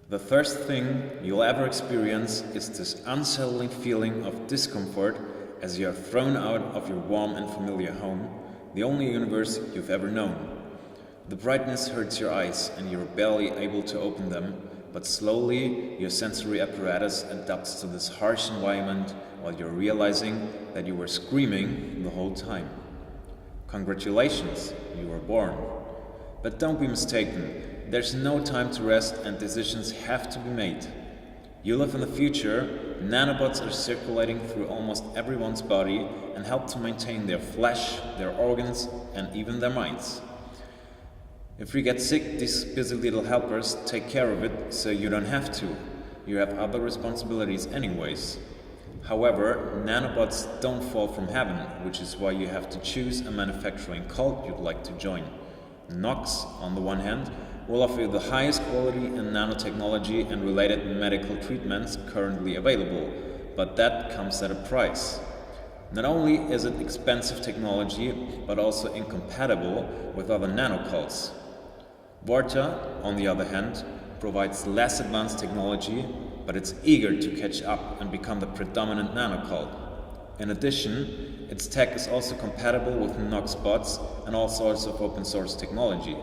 The first thing you'll ever experience is this unsettling feeling of discomfort as you are thrown out of your warm and familiar home, the only universe you've ever known. The brightness hurts your eyes and you're barely able to open them, but slowly your sensory apparatus adapts to this harsh environment while you're realizing that you were screaming the whole time. Congratulations, you were born. But don't be mistaken, there's no time to rest and decisions have to be made. You live in the future, nanobots are circulating through almost everyone's body and help to maintain their flesh, their organs, and even their minds. If we get sick, these busy little helpers take care of it so you don't have to. You have other responsibilities anyways. However, nanobots don't fall from heaven, which is why you have to choose a manufacturing cult you'd like to join. Nox, on the one hand, will offer you the highest quality in nanotechnology and related medical treatments currently available, but that comes at a price. Not only is it expensive technology, but also incompatible with other nanocults. Vorta, on the other hand, provides less advanced technology, but it's eager to catch up and become the predominant nanocult. In addition, its tech is also compatible with Nox bots and all sorts of open source technology.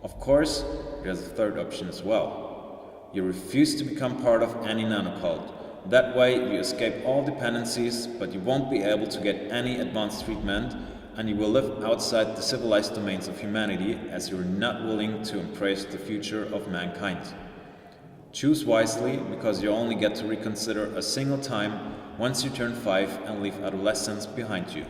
Of course, there's a third option as well. You refuse to become part of any nanocult. That way you escape all dependencies, but you won't be able to get any advanced treatment, and you will live outside the civilized domains of humanity as you're not willing to embrace the future of mankind. Choose wisely, because you only get to reconsider a single time once you turn 5 and leave adolescence behind you.